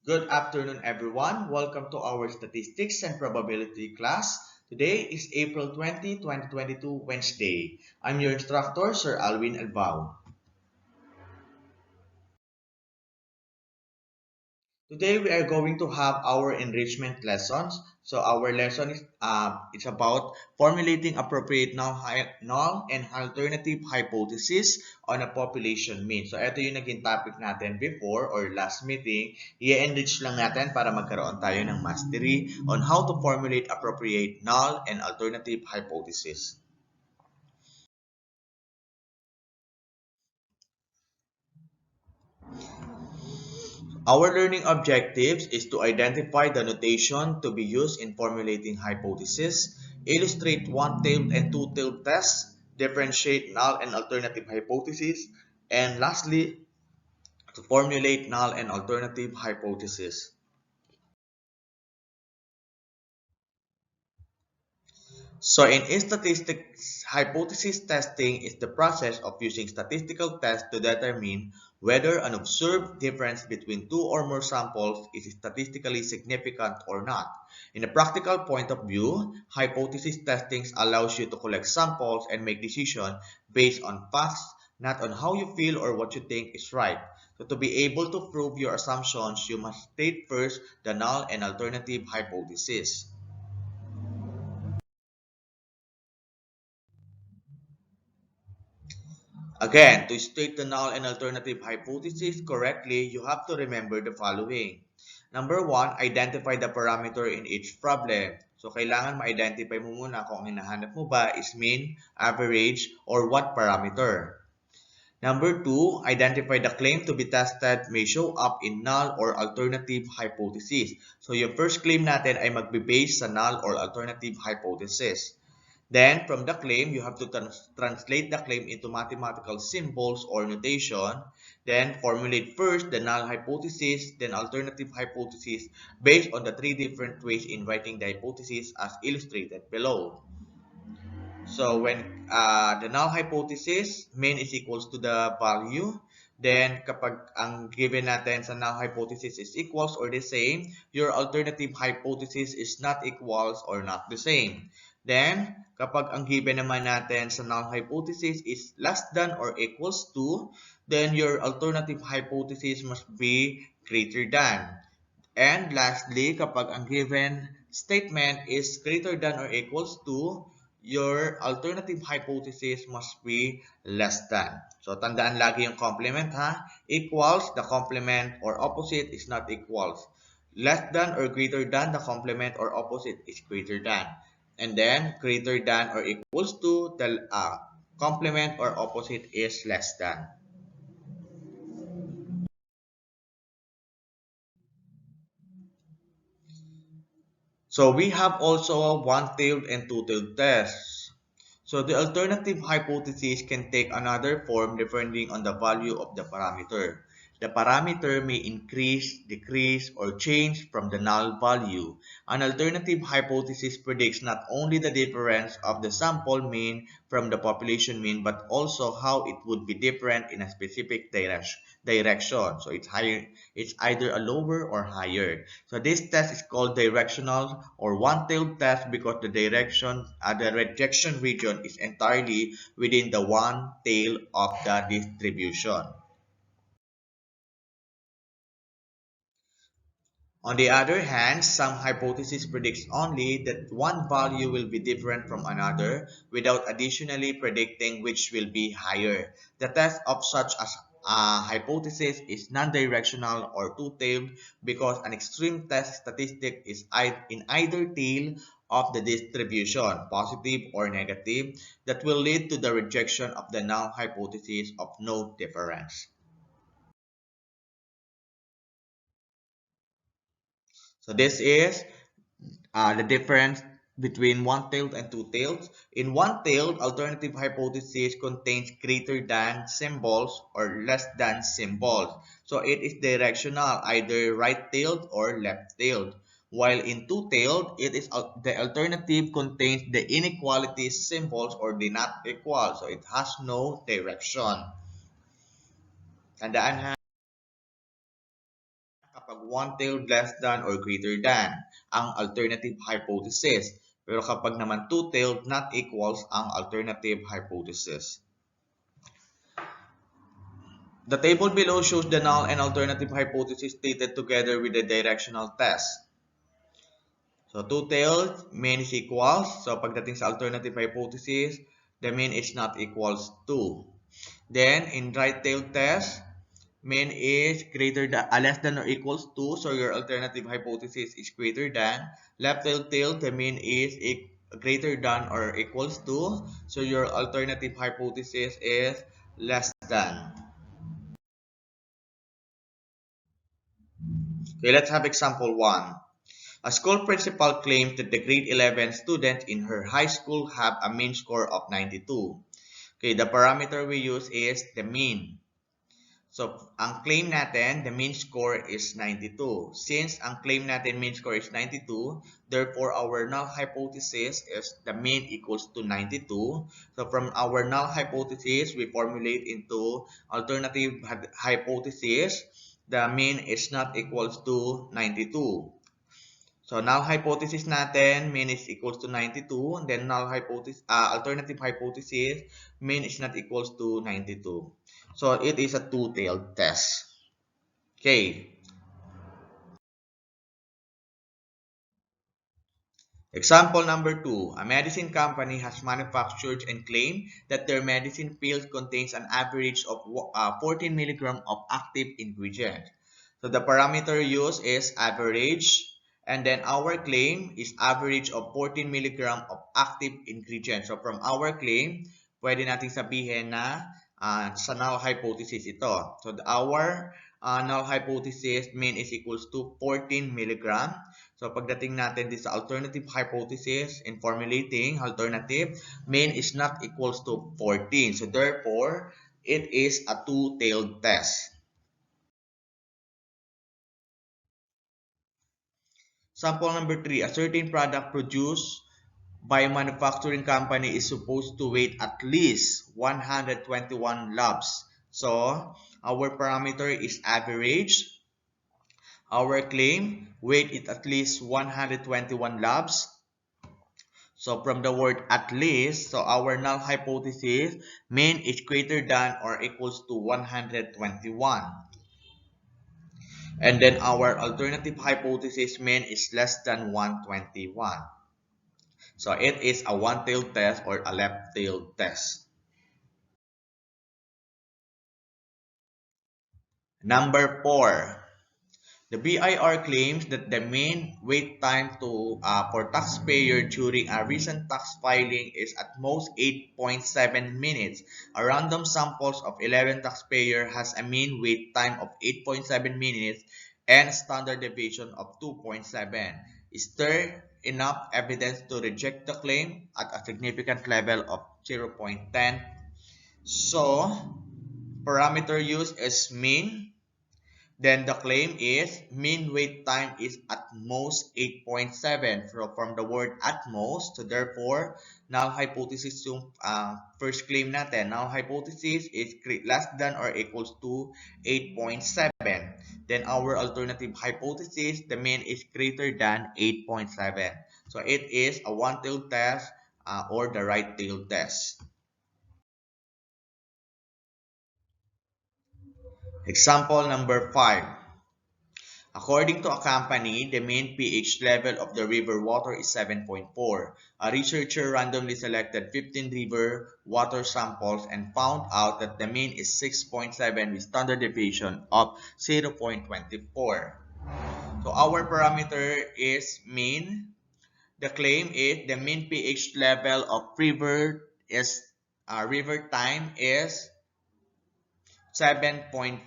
Good afternoon, everyone. Welcome to our statistics and probability class. Today is April 20, 2022, Wednesday. I'm your instructor, Sir Alwin Albao. Today we are going to have our enrichment lessons. So our lesson is it's about formulating appropriate null and alternative hypothesis on a population mean. So ito yung naging topic natin before or last meeting. I-enrich lang natin para magkaroon tayo ng mastery on how to formulate appropriate null and alternative hypothesis. Our learning objectives is to identify the notation to be used in formulating hypotheses, illustrate one-tailed and two-tailed tests, differentiate null and alternative hypotheses, and lastly, to formulate null and alternative hypotheses. So in statistics, hypothesis testing is the process of using statistical tests to determine whether an observed difference between two or more samples is statistically significant or not. In a practical point of view, hypothesis testing allows you to collect samples and make decisions based on facts, not on how you feel or what you think is right. So to be able to prove your assumptions, you must state first the null and alternative hypothesis. Again, to state the null and alternative hypothesis correctly, you have to remember the following. Number one, identify the parameter in each problem. So, kailangan ma-identify mo muna kung ang hinahanap mo ba is mean, average, or what parameter. Number two, identify the claim to be tested may show up in null or alternative hypothesis. So, yung first claim natin ay magbe-base sa null or alternative hypothesis. Then, from the claim, you have to translate the claim into mathematical symbols or notation. Then, formulate first the null hypothesis, then alternative hypothesis based on the three different ways in writing the hypothesis as illustrated below. So, when the null hypothesis, mean is equals to the value, then kapag ang given natin sa null hypothesis is equals or the same, your alternative hypothesis is not equals or not the same. Then, kapag ang given naman natin sa null hypothesis is less than or equals to, then your alternative hypothesis must be greater than. And lastly, kapag ang given statement is greater than or equals to, your alternative hypothesis must be less than. So, tandaan lagi yung complement ha. Equals, the complement or opposite is not equals. Less than or greater than, the complement or opposite is greater than. And then, greater than or equals to, the complement or opposite is less than. So we have also one-tailed and two-tailed tests. So the alternative hypothesis can take another form depending on the value of the parameter. The parameter may increase, decrease, or change from the null value. An alternative hypothesis predicts not only the difference of the sample mean from the population mean, but also how it would be different in a specific direction. So it's either a lower or higher. So this test is called directional or one-tailed test because the rejection region is entirely within the one tail of the distribution. On the other hand, some hypothesis predicts only that one value will be different from another without additionally predicting which will be higher. The test of such a hypothesis is non-directional or two-tailed because an extreme test statistic is in either tail of the distribution, positive or negative, that will lead to the rejection of the null hypothesis of no difference. So this is the difference between one-tailed and two-tailed. In one-tailed, alternative hypothesis contains greater than symbols or less than symbols. So it is directional, either right-tailed or left-tailed. While in two-tailed, the alternative contains the inequality symbols or the not equal. So it has no direction. Tandaan ha, kapag one-tailed less than or greater than ang alternative hypothesis. Pero kapag naman two-tailed not equals ang alternative hypothesis. The table below shows the null and alternative hypothesis stated together with the directional test. So two-tailed mean is equals. So pagdating sa alternative hypothesis, the mean is not equals 2. Then in right-tailed test, mean is greater than less than or equals 2. So your alternative hypothesis is greater than. Left-tailed, the mean is greater than or equals 2. So your alternative hypothesis is less than. Okay, let's have example 1. A school principal claims that the grade 11 students in her high school have a mean score of 92. Okay, the parameter we use is the mean. So, ang claim natin, the mean score is 92. Since ang claim natin mean score is 92, therefore our null hypothesis is the mean equals to 92. So, from our null hypothesis, we formulate into alternative hypothesis. The mean is not equals to 92. So, null hypothesis natin, mean is equals to 92. And then, null hypothesis, alternative hypothesis, mean is not equals to 92. So, it is a two-tailed test. Okay. Example number 2. A medicine company has manufactured and claimed that their medicine pill contains an average of 14 milligrams of active ingredient. So, the parameter used is average. And then our claim is average of 14 milligram of active ingredient. So from our claim, pwede nating sabihin na sa null hypothesis ito. So our null hypothesis mean is equals to 14 milligram. So pagdating natin din sa alternative hypothesis in formulating alternative, mean is not equals to 14. So therefore, it is a two-tailed test. Sample number 3, a certain product produced by a manufacturing company is supposed to weigh at least 121 lbs. So, our parameter is average. Our claim, weight is at least 121 lbs. So, from the word at least, so our null hypothesis, mean is greater than or equals to 121. And then our alternative hypothesis mean is less than 121. So it is a one-tailed test or a left-tailed test. Number 4. The BIR claims that the mean wait time for taxpayer during a recent tax filing is at most 8.7 minutes. A random samples of 11 taxpayer has a mean wait time of 8.7 minutes and standard deviation of 2.7. Is there enough evidence to reject the claim at a significant level of 0.10? So, parameter used is mean. Then the claim is mean wait time is at most 8.7. So from the word at most, so therefore, null hypothesis yung first claim natin. Null hypothesis is less than or equals to 8.7. Then our alternative hypothesis, the mean is greater than 8.7. So it is a one-tailed test or the right-tailed test. Example number 5. According to a company, the mean pH level of the river water is 7.4. A researcher randomly selected 15 river water samples and found out that the mean is 6.7 with standard deviation of 0.24. So our parameter is mean. The claim is the mean pH level of river time is 7.4.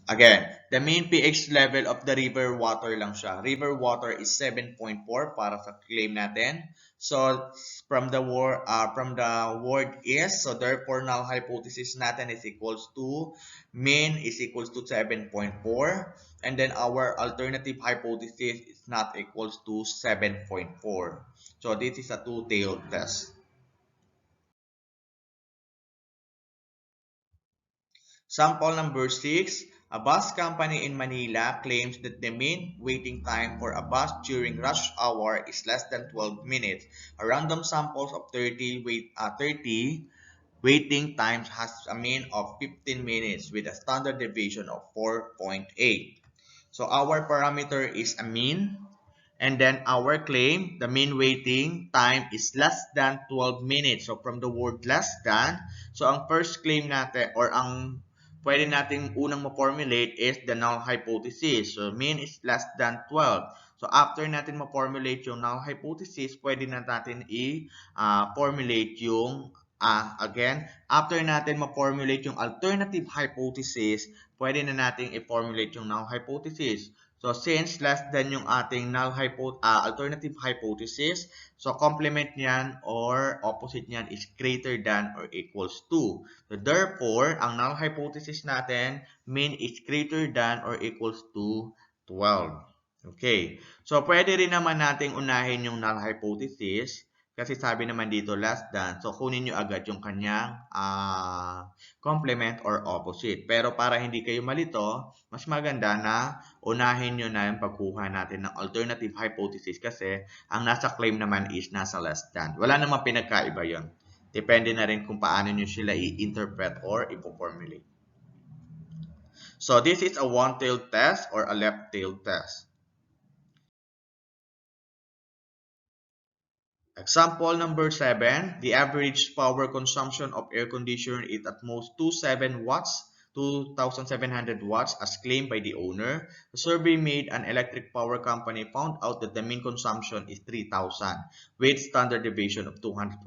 Again, the mean pH level of the river water lang siya. River water is 7.4 para sa claim natin. So, from the word is, so therefore null hypothesis natin is equals to mean is equals to 7.4 and then our alternative hypothesis is not equals to 7.4. So, this is a two-tailed test. Sample number 6. A bus company in Manila claims that the mean waiting time for a bus during rush hour is less than 12 minutes. A random samples of 30 waiting times has a mean of 15 minutes with a standard deviation of 4.8. So our parameter is a mean. And then our claim, the mean waiting time is less than 12 minutes. So from the word less than, so ang first claim natin or ang pwede natin unang ma-formulate is the null hypothesis. So mean is less than 12. So after natin ma-formulate yung null hypothesis, pwede na natin i-formulate yung again, after natin ma-formulate yung alternative hypothesis, pwede na natin i-formulate yung null hypothesis. So, since less than yung ating alternative hypothesis, so complement niyan or opposite niyan is greater than or equals to. So, therefore, ang null hypothesis natin, mean is greater than or equals to 12. Okay. So, pwede rin naman nating unahin yung null hypothesis kasi sabi naman dito less than. So, kunin nyo agad yung kanyang complement or opposite. Pero para hindi kayo malito, mas maganda na unahin nyo na yung pagkuha natin ng alternative hypothesis kasi ang nasa claim naman is nasa less than. Wala namang pinagkaiba yun. Depende na rin kung paano nyo sila i-interpret or i-formulate. So, this is a one-tailed test or a left-tailed test. Example number 7, the average power consumption of air conditioner is at most 27 watts, 2,700 watts as claimed by the owner. The survey made an electric power company found out that the mean consumption is 3,000 with standard deviation of 225.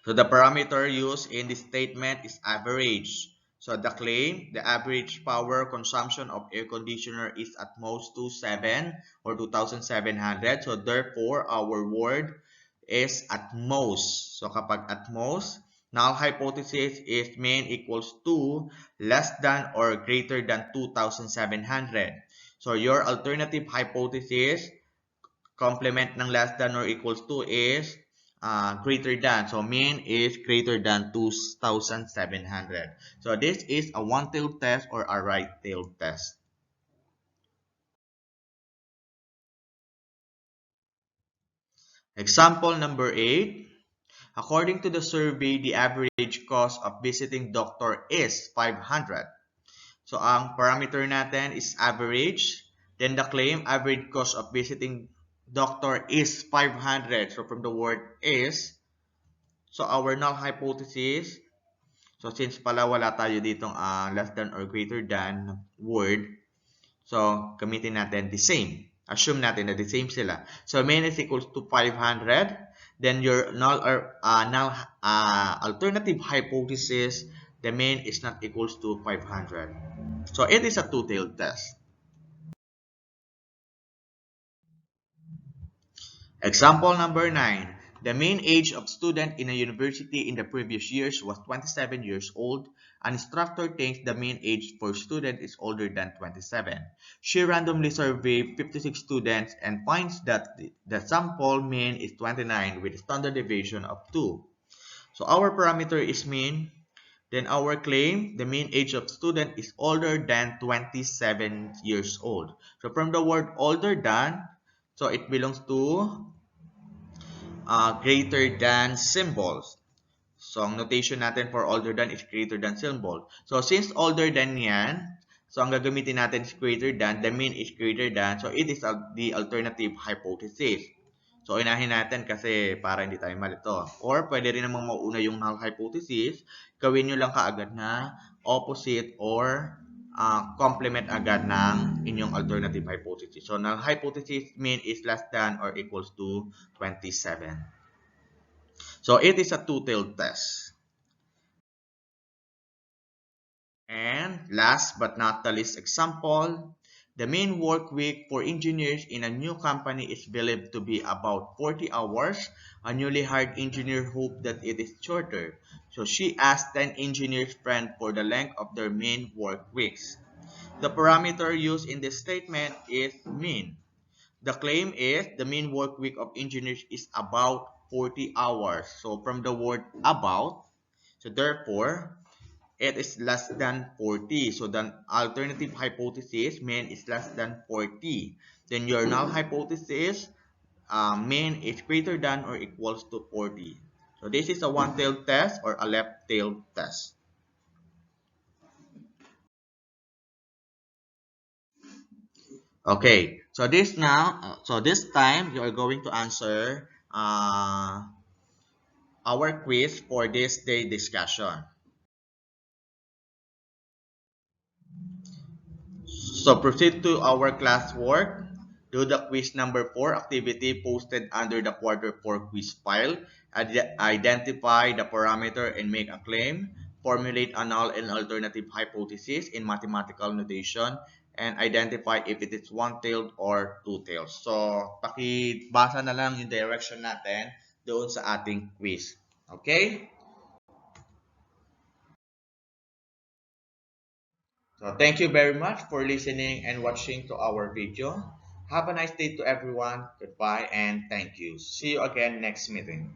So the parameter used in this statement is average. So the claim, the average power consumption of air conditioner is at most 27 or 2,700. So therefore, our word is at most. So kapag at most, null hypothesis is mean equals to less than or greater than 2,700. So your alternative hypothesis, complement ng less than or equals to is greater than. So mean is greater than 2,700. So this is a one-tailed test or a right-tailed test. Example number 8. According to the survey, the average cost of visiting doctor is 500. So ang parameter natin is average. Then the claim, average cost of visiting doctor is 500. So from the word is, so our null hypothesis, so since pala wala tayo ditong less than or greater than word, so gamitin natin the same. Assume natin na the same sila. So mean is equals to 500. Then your null or alternative hypothesis, the mean is not equals to 500. So it is a two-tailed test. Example number 9. The mean age of student in a university in the previous years was 27 years old. An instructor thinks the mean age for student is older than 27. She randomly surveyed 56 students and finds that the sample mean is 29 with a standard deviation of 2. So our parameter is mean. Then our claim, the mean age of student is older than 27 years old. So from the word older than, so it belongs to greater than symbols. So, ang notation natin for older than is greater than symbol. So, since older than yan, so ang gagamitin natin is greater than, the mean is greater than, so it is the alternative hypothesis. So, inahin natin kasi para hindi tayo malito. Or, pwede rin namang mauna yung null hypothesis, gawin nyo lang kaagad na opposite or complement agad ng inyong alternative hypothesis. So, null hypothesis mean is less than or equals to 27. So, it is a two-tailed test. And last but not the least example, the mean work week for engineers in a new company is believed to be about 40 hours. A newly hired engineer hoped that it is shorter. So she asked 10 engineers friends for the length of their mean work weeks. The parameter used in this statement is mean. The claim is the mean work week of engineers is about 40 hours. So from the word about, so therefore, it is less than 40. So the alternative hypothesis mean is less than 40. Then your null hypothesis mean is greater than or equals to 40. So this is a one-tailed test or a left-tailed test. Okay, so this time you are going to answer our quiz for this day discussion. So proceed to our classwork. Do the quiz number 4 activity posted under the quarter 4 quiz file. Identify the parameter and make a claim. Formulate a null and alternative hypothesis in mathematical notation. And identify if it is one-tailed or two-tailed. So, pakibasa na lang yung direction natin doon sa ating quiz. Okay? So thank you very much for listening and watching to our video. Have a nice day to everyone. Goodbye and thank you. See you again next meeting.